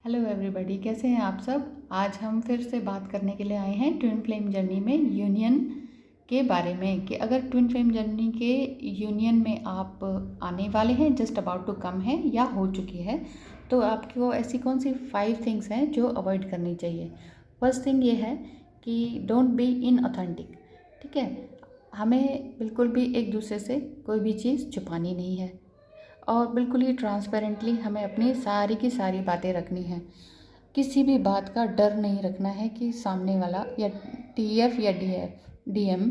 Hello everybody, कैसे हैं आप सब। आज हम फिर से बात करने के लिए आए हैं ट्विन फ्लेम जर्नी में यूनियन के बारे में कि अगर ट्विन फ्लेम जर्नी के यूनियन में आप आने वाले हैं, जस्ट अबाउट टू कम है या हो चुकी है, तो आपको ऐसी कौन सी 5 थिंग्स हैं जो अवॉइड करनी चाहिए। फर्स्ट थिंग ये है कि डोंट बी इनऑथेंटिक। ठीक है, हमें बिल्कुल भी एक दूसरे से कोई भी चीज़ छुपानी नहीं है और बिल्कुल ही ट्रांसपेरेंटली हमें अपनी सारी की सारी बातें रखनी है। किसी भी बात का डर नहीं रखना है कि सामने वाला या टीएफ या डीएम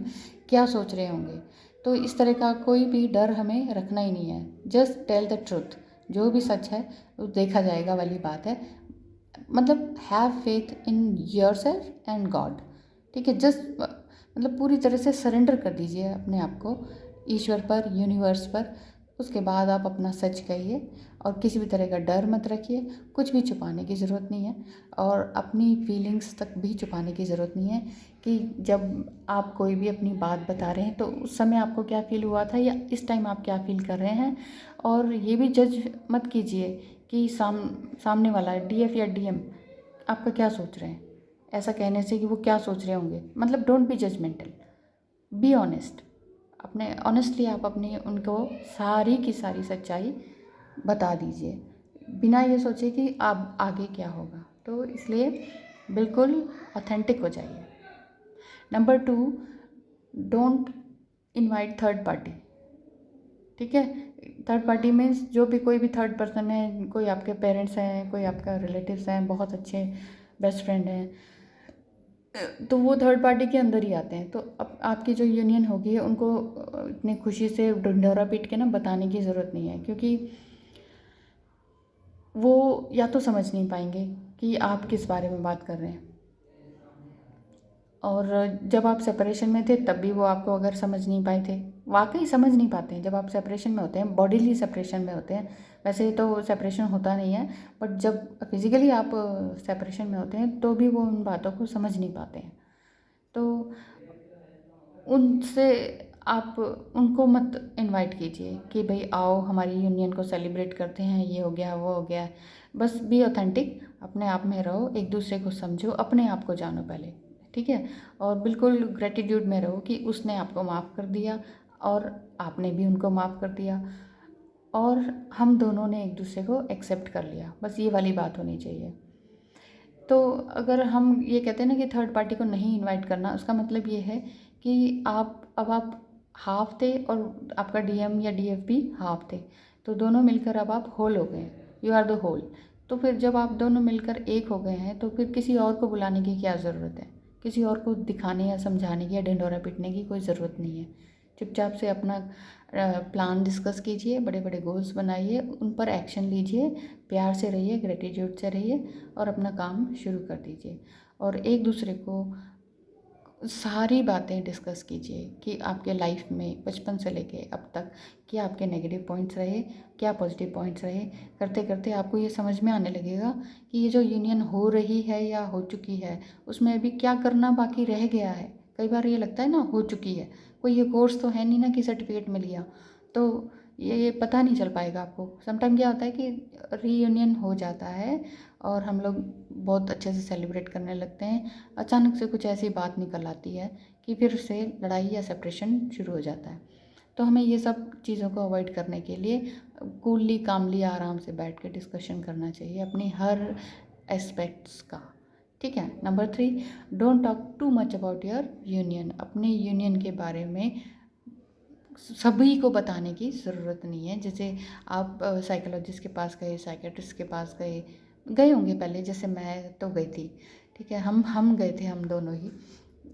क्या सोच रहे होंगे। तो इस तरह का कोई भी डर हमें रखना ही नहीं है। जस्ट टेल द ट्रुथ, जो भी सच है वो देखा जाएगा वाली बात है। मतलब have faith in your self and God. ठीक है, जस्ट मतलब पूरी तरह से सरेंडर कर दीजिए अपने आप को ईश्वर पर, यूनिवर्स पर। उसके बाद आप अपना सच कहिए और किसी भी तरह का डर मत रखिए। कुछ भी छुपाने की ज़रूरत नहीं है और अपनी फीलिंग्स तक भी छुपाने की ज़रूरत नहीं है कि जब आप कोई भी अपनी बात बता रहे हैं तो उस समय आपको क्या फ़ील हुआ था या इस टाइम आप क्या फ़ील कर रहे हैं। और ये भी जज मत कीजिए कि सामने वाला डीएफ या डीएम आपका क्या सोच रहे हैं। ऐसा कहने से कि वो क्या सोच रहे होंगे, मतलब don't be judgemental, be honest. अपने ऑनेस्टली आप अपनी उनको सारी की सारी सच्चाई बता दीजिए बिना ये सोचे कि आप आगे क्या होगा। तो इसलिए बिल्कुल ऑथेंटिक हो जाइए। Number 2, don't invite third party. ठीक है, थर्ड पार्टी मीन्स जो भी कोई भी थर्ड पर्सन है, कोई आपके पेरेंट्स हैं, कोई आपका रिलेटिव्स हैं, बहुत अच्छे बेस्ट फ्रेंड हैं, तो वो थर्ड पार्टी के अंदर ही आते हैं। तो अब आपकी जो यूनियन होगी उनको इतनी खुशी से ढिंढोरा पीट के ना बताने की ज़रूरत नहीं है, क्योंकि वो या तो समझ नहीं पाएंगे कि आप किस बारे में बात कर रहे हैं। और जब आप सेपरेशन में थे तब भी वो आपको अगर समझ नहीं पाए थे, वाकई समझ नहीं पाते हैं जब आप सेपरेशन में होते हैं, बॉडीली सेपरेशन में होते हैं। वैसे तो सेपरेशन होता नहीं है, बट जब फिज़िकली आप सेपरेशन में होते हैं तो भी वो उन बातों को समझ नहीं पाते हैं। तो उनसे आप उनको मत इनवाइट कीजिए कि भाई आओ हमारी यूनियन को सेलिब्रेट करते हैं, ये हो गया वो हो गया। बस बी ऑथेंटिक, अपने आप में रहो, एक दूसरे को समझो, अपने आप को जानो पहले। ठीक है, और बिल्कुल ग्रेटिट्यूड में रहो कि उसने आपको माफ़ कर दिया और आपने भी उनको माफ़ कर दिया और हम दोनों ने एक दूसरे को एक्सेप्ट कर लिया। बस ये वाली बात होनी चाहिए। तो अगर हम ये कहते हैं ना कि थर्ड पार्टी को नहीं इनवाइट करना, उसका मतलब ये है कि आप हाफ थे और आपका डीएम या डीएफ भी हाफ थे, तो दोनों मिलकर अब आप होल हो गए, यू आर द होल। तो फिर जब आप दोनों मिलकर एक हो गए हैं तो फिर किसी और को बुलाने की क्या ज़रूरत है, किसी और को दिखाने या समझाने की या ढिंढोरा पीटने की कोई ज़रूरत नहीं है। चुपचाप से अपना प्लान डिस्कस कीजिए, बड़े बड़े गोल्स बनाइए, उन पर एक्शन लीजिए, प्यार से रहिए, ग्रेटिट्यूड से रहिए और अपना काम शुरू कर दीजिए। और एक दूसरे को सारी बातें डिस्कस कीजिए कि आपके लाइफ में बचपन से लेके अब तक क्या आपके नेगेटिव पॉइंट्स रहे, क्या पॉजिटिव पॉइंट्स रहे। करते करते आपको ये समझ में आने लगेगा कि ये जो यूनियन हो रही है या हो चुकी है उसमें अभी क्या करना बाकी रह गया है। कई बार ये लगता है ना हो चुकी है, कोई ये कोर्स तो है नहीं ना कि सर्टिफिकेट मिल गया, तो ये पता नहीं चल पाएगा आपको। समटाइम क्या होता है कि रीयूनियन हो जाता है और हम लोग बहुत अच्छे से सेलिब्रेट करने लगते हैं, अचानक से कुछ ऐसी बात निकल आती है कि फिर से लड़ाई या सेपरेशन शुरू हो जाता है। तो हमें ये सब चीज़ों को अवॉइड करने के लिए कूलली कामली आराम से बैठ के डिस्कशन करना चाहिए अपनी हर एस्पेक्ट्स का। ठीक है। Number 3, don't talk too much about your union. अपने यूनियन के बारे में सभी को बताने की ज़रूरत नहीं है। जैसे आप साइकोलॉजिस्ट के पास गए, साइकेट्रिस्ट के पास गए गए होंगे पहले, जैसे मैं तो गई थी। ठीक है, हम गए थे, हम दोनों ही।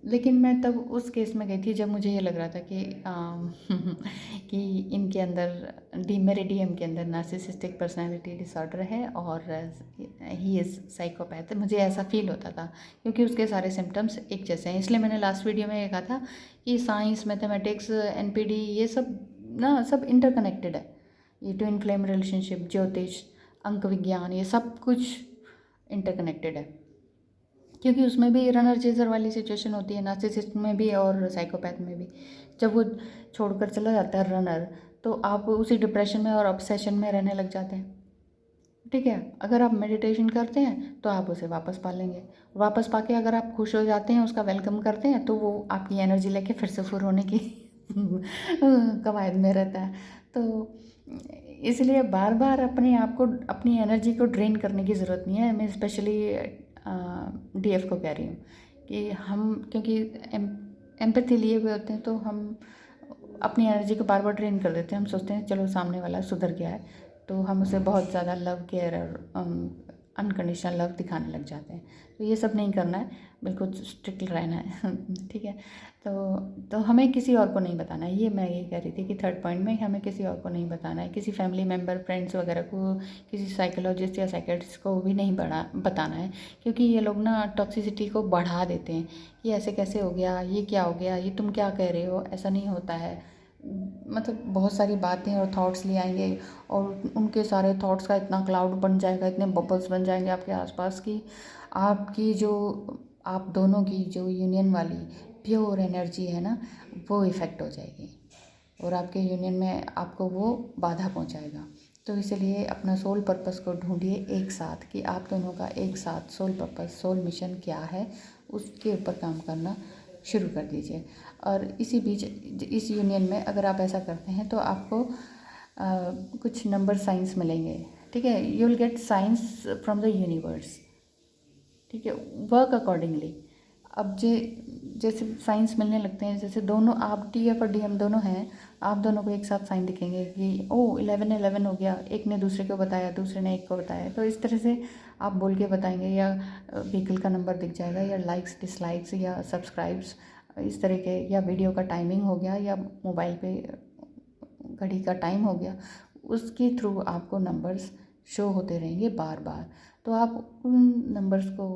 लेकिन मैं तब उस केस में गई थी जब मुझे ये लग रहा था कि कि इनके अंदर मेरे डीएम के अंदर नार्सिसिस्टिक पर्सनालिटी डिसऑर्डर है और ही इज़ साइकोपैथ। मुझे ऐसा फील होता था क्योंकि उसके सारे सिम्टम्स एक जैसे हैं। इसलिए मैंने लास्ट वीडियो में ये कहा था कि साइंस, मैथमेटिक्स, एनपीडी ये सब ना सब इंटरकनेक्टेड है। ये ट्विन फ्लेम रिलेशनशिप, ज्योतिष, अंक विज्ञान, ये सब कुछ इंटरकनेक्टेड है, क्योंकि उसमें भी रनर चेजर वाली सिचुएशन होती है, नार्सिसिस्ट में भी और साइकोपैथ में भी। जब वो छोड़कर चला जाता है रनर, तो आप उसी डिप्रेशन में और ऑब्सेशन में रहने लग जाते हैं। ठीक है। अगर आप मेडिटेशन करते हैं तो आप उसे वापस पा लेंगे। वापस पाके अगर आप खुश हो जाते हैं, उसका वेलकम करते हैं, तो वो आपकी एनर्जी लेके फिर से फुर होने की कवायद में रहता है। तो इसलिए बार बार अपने आप को, अपनी एनर्जी को ड्रेन करने की ज़रूरत नहीं है। मैं स्पेशली डीएफ को कह रही हूँ कि हम, क्योंकि एम्पैथी लिए हुए होते हैं, तो हम अपनी एनर्जी को बार बार ड्रेन कर देते हैं। हम सोचते हैं चलो सामने वाला सुधर गया है, तो हम उसे बहुत ज़्यादा लव, केयर और अनकंडीशनल लव दिखाने लग जाते हैं। तो ये सब नहीं करना है, बिल्कुल स्ट्रिक्ट रहना है। ठीक है। तो हमें किसी और को नहीं बताना है। ये मैं ये कह रही थी कि थर्ड पॉइंट में हमें किसी और को नहीं बताना है, किसी फैमिली मेम्बर, फ्रेंड्स वगैरह को, किसी साइकोलॉजिस्ट या साइकेट्रिस्ट को भी नहीं बताना है, क्योंकि ये लोग ना टॉक्सिसिटी को बढ़ा देते हैं कि ऐसे कैसे हो गया, ये क्या हो गया, ये तुम क्या कह रहे हो, ऐसा नहीं होता है। मतलब बहुत सारी बातें और थॉट्स ले आएंगे, और उनके सारे थॉट्स का इतना क्लाउड बन जाएगा, इतने बबल्स बन जाएंगे आपके आसपास की आपकी जो, आप दोनों की जो यूनियन वाली प्योर एनर्जी है ना, वो इफ़ेक्ट हो जाएगी, और आपके यूनियन में आपको वो बाधा पहुंचाएगा। तो इसलिए अपना सोल पर्पस को ढूंढिए एक साथ, कि आप दोनों का एक साथ सोल पर्पस, सोल मिशन क्या है, उसके ऊपर काम करना शुरू कर दीजिए। और इसी बीच इस यूनियन में अगर आप ऐसा करते हैं तो आपको कुछ नंबर साइंस मिलेंगे। ठीक है, you will get science from the universe. ठीक है, वर्क अकॉर्डिंगली। अब जैसे साइंस मिलने लगते हैं, जैसे दोनों आप टीएफ और डीएम दोनों हैं, आप दोनों को एक साथ साइन दिखेंगे कि ओ 11-11 हो गया, एक ने दूसरे को बताया, दूसरे ने एक को बताया। तो इस तरह से आप बोल के बताएंगे, या व्हीकल का नंबर दिख जाएगा, या लाइक्स, डिसलाइक्स या सब्सक्राइब्स, इस तरह के, या वीडियो का टाइमिंग हो गया, या मोबाइल पे घड़ी का टाइम हो गया, उसके थ्रू आपको नंबर्स शो होते रहेंगे बार बार। तो आप उन नंबर्स को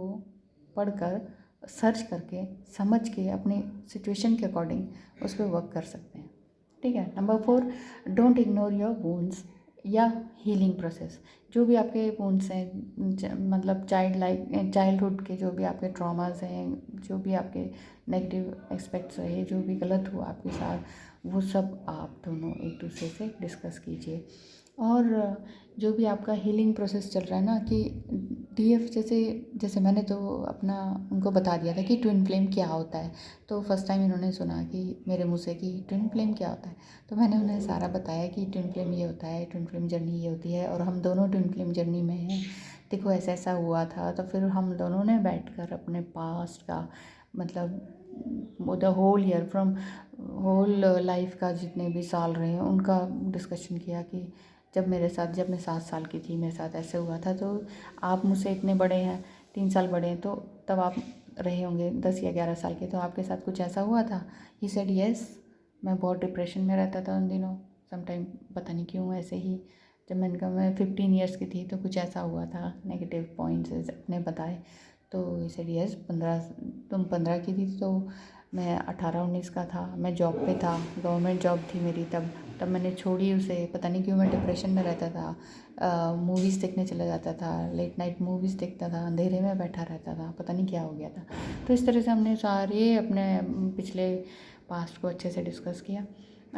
पढ़कर, सर्च करके, समझ के, अपने सिचुएशन के अकॉर्डिंग उस पर वर्क कर सकते हैं। ठीक है। Number 4, don't ignore your wounds या हीलिंग प्रोसेस। जो भी आपके वुंड्स हैं, मतलब चाइल्डहुड के जो भी आपके ट्रॉमास हैं, जो भी आपके नेगेटिव एस्पेक्ट्स रहे, जो भी गलत हुआ आपके साथ, वो सब आप दोनों एक दूसरे से डिस्कस कीजिए। और जो भी आपका हीलिंग प्रोसेस चल रहा है ना, कि डीएफ जैसे मैंने तो अपना उनको बता दिया था कि ट्विन फ्लेम क्या होता है। तो फर्स्ट टाइम इन्होंने सुना कि मेरे मुँह से कि ट्विन फ्लेम क्या होता है, तो मैंने उन्हें सारा बताया कि ट्विन फ्लेम ये होता है, ट्विन फ्लेम जर्नी ये होती है, और हम दोनों ट्विन फ्लेम जर्नी में हैं। देखो ऐसा ऐसा हुआ था। तो फिर हम दोनों ने बैठकर अपने पास्ट का, मतलब the whole year, from whole life का जितने भी साल रहे हैं उनका डिस्कशन किया, कि जब मैं 7 साल की थी, मेरे साथ ऐसे हुआ था। तो आप मुझसे इतने बड़े हैं, 3 साल बड़े हैं, तो तब आप रहे होंगे 10 या 11 साल के, तो आपके साथ कुछ ऐसा हुआ था। He said yes. मैं बहुत डिप्रेशन में रहता था उन दिनों, समटाइम पता नहीं क्यों ऐसे ही। जब मैंने कहा मैं 15 ईयर्स की थी, तो कुछ ऐसा हुआ था, नेगेटिव पॉइंट्स अपने बताए। तो ही सेड यस, 15, तुम 15 की थी, तो मैं 18-19 का था। मैं जॉब पे था, गवर्नमेंट जॉब थी मेरी तब मैंने छोड़ी उसे। पता नहीं क्यों मैं डिप्रेशन में रहता था। मूवीज़ देखने चला जाता था, लेट नाइट मूवीज़ देखता था, अंधेरे में बैठा रहता था, पता नहीं क्या हो गया था। तो इस तरह से हमने सारे अपने पिछले पास्ट को अच्छे से डिस्कस किया।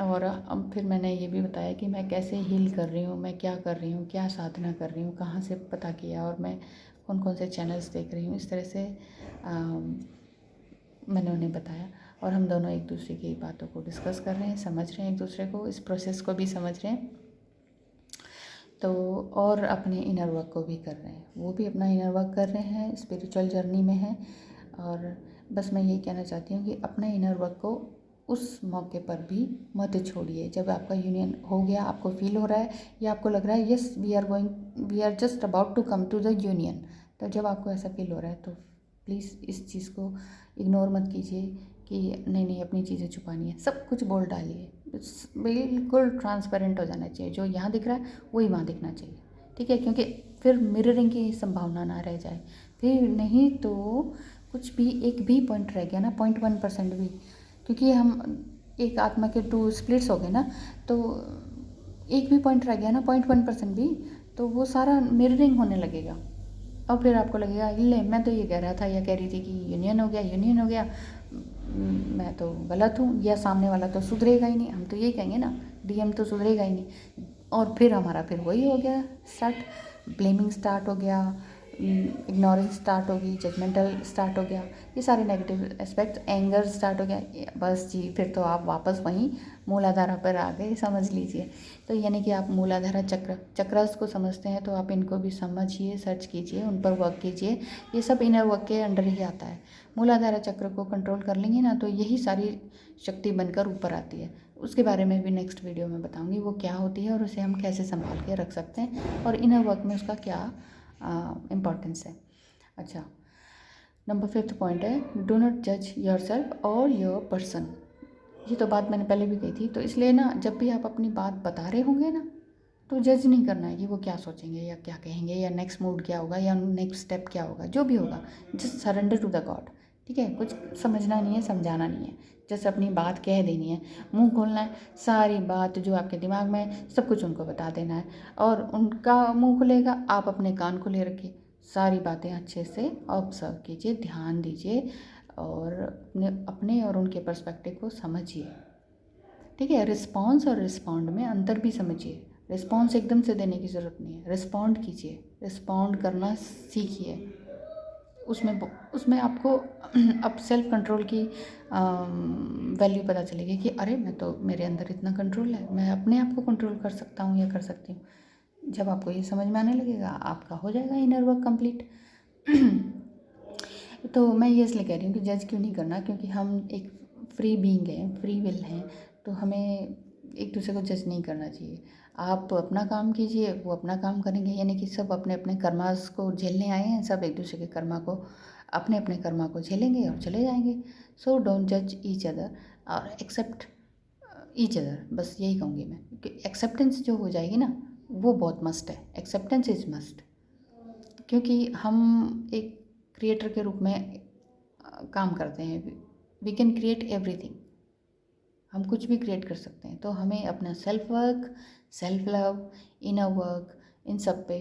और अब फिर मैंने ये भी बताया कि मैं कैसे हील कर रही हूँ, मैं क्या कर रही हूँ, क्या साधना कर रही हूँ, कहाँ से पता किया, और मैं कौन कौन से चैनल्स देख रही हूँ। इस तरह से मैंने उन्हें बताया, और हम दोनों एक दूसरे की बातों को डिस्कस कर रहे हैं, समझ रहे हैं एक दूसरे को, इस प्रोसेस को भी समझ रहे हैं। तो और अपने इनर वर्क को भी कर रहे हैं, वो भी अपना इनर वर्क कर रहे हैं, स्पिरिचुअल जर्नी में हैं। और बस मैं यही कहना चाहती हूँ कि अपने इनर वर्क को उस मौके पर भी मत छोड़िए, जब आपका यूनियन हो गया, आपको फील हो रहा है, या आपको लग रहा है yes we are just about to come to the union. तो जब आपको ऐसा फील हो रहा है, तो प्लीज़ इस चीज़ को इग्नोर मत कीजिए कि नहीं अपनी चीज़ें छुपानी है। सब कुछ बोल डालिए, बिल्कुल ट्रांसपेरेंट हो जाना चाहिए। जो यहाँ दिख रहा है वही वहाँ दिखना चाहिए। ठीक है, क्योंकि फिर मिररिंग की संभावना ना रह जाए। फिर नहीं तो कुछ भी, एक भी पॉइंट रह गया ना, 0.1% भी, क्योंकि हम एक आत्मा के 2 स्प्लिट्स हो गए ना, तो एक भी पॉइंट रह गया ना, 0.1% भी, तो वो सारा मिररिंग होने लगेगा। और फिर आपको लगेगा ले मैं तो ये कह रहा था या कह रही थी कि यूनियन हो गया, मैं तो गलत हूँ, या सामने वाला तो सुधरेगा ही नहीं। हम तो यही कहेंगे ना, डीएम तो सुधरेगा ही नहीं। और फिर हमारा फिर वही हो गया स्टार्ट, ब्लेमिंग स्टार्ट हो गया, इग्नोरेंस स्टार्ट होगी, जजमेंटल स्टार्ट हो गया, ये सारे नेगेटिव एस्पेक्ट, एंगर स्टार्ट हो गया, बस जी फिर तो आप वापस वहीं मूलाधारा पर आ गए, समझ लीजिए। तो यानी कि आप मूलाधारा चक्रस को समझते हैं तो आप इनको भी समझिए, सर्च कीजिए, उन पर वर्क कीजिए। ये सब इनर वर्क के अंडर ही आता है। मूलाधारा चक्र को कंट्रोल कर लेंगे ना तो यही सारी शक्ति बनकर ऊपर आती है। उसके बारे में भी नेक्स्ट वीडियो में बताऊंगी वो क्या होती है और उसे हम कैसे संभाल के रख सकते हैं और इनर वर्क में उसका क्या इम्पोर्टेंस है। अच्छा, नंबर 5th पॉइंट है, डू नॉट जज योर सेल्फ और योर पर्सन। ये तो बात मैंने पहले भी कही थी, तो इसलिए ना जब भी आप अपनी बात बता रहे होंगे ना तो जज नहीं करना है कि वो क्या सोचेंगे या क्या कहेंगे या नेक्स्ट मूड क्या होगा या नेक्स्ट स्टेप क्या होगा, जो भी होगा just surrender to the God. ठीक है, कुछ समझना नहीं है, समझाना नहीं है, जस्ट अपनी बात कह देनी है, मुंह खोलना है, सारी बात जो आपके दिमाग में है सब कुछ उनको बता देना है और उनका मुंह खुलेगा, आप अपने कान खुले रखिए, सारी बातें अच्छे से ऑब्जर्व कीजिए, ध्यान दीजिए और अपने और उनके पर्सपेक्टिव को समझिए। ठीक है, रिस्पॉन्स और रिस्पॉन्ड में अंतर भी समझिए। रिस्पॉन्स एकदम से देने की ज़रूरत नहीं है, रिस्पॉन्ड कीजिए, रिस्पॉन्ड करना सीखिए। उसमें आपको अब सेल्फ कंट्रोल की वैल्यू पता चलेगी कि अरे मैं तो, मेरे अंदर इतना कंट्रोल है, मैं अपने आप को कंट्रोल कर सकता हूँ या कर सकती हूँ। जब आपको ये समझ में आने लगेगा आपका हो जाएगा इनर वर्क कंप्लीट। तो मैं ये इसलिए कह रही हूँ कि जज क्यों नहीं करना, क्योंकि हम एक फ्री बीइंग हैं, फ्री विल हैं, तो हमें एक दूसरे को जज नहीं करना चाहिए। आप अपना काम कीजिए, वो अपना काम करेंगे, यानी कि सब अपने अपने कर्मास को झेलने आए हैं, सब एक दूसरे के कर्मा को, अपने अपने कर्मा को झेलेंगे और चले जाएंगे। सो डोंट जज ईच अदर और एक्सेप्ट ईच अदर, बस यही कहूँगी मैं कि एक्सेप्टेंस जो हो जाएगी ना वो बहुत मस्ट है, एक्सेप्टेंस इज़ मस्ट। क्योंकि हम एक क्रिएटर के रूप में काम करते हैं, वी कैन क्रिएट एवरीथिंग, हम कुछ भी क्रिएट कर सकते हैं। तो हमें अपना self work, self love, inner work, इन सब पे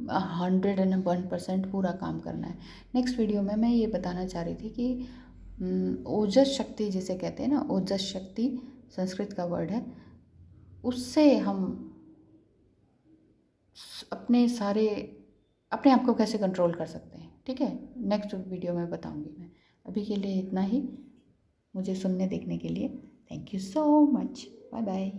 101% पूरा काम करना है। नेक्स्ट वीडियो में मैं ये बताना चाह रही थी कि ओजस शक्ति जिसे कहते हैं ना, ओजस शक्ति संस्कृत का वर्ड है, उससे हम अपने आप को कैसे कंट्रोल कर सकते हैं। ठीक है, नेक्स्ट वीडियो में बताऊंगी मैं। अभी के लिए इतना ही, मुझे सुनने देखने के लिए thank you so much, bye bye.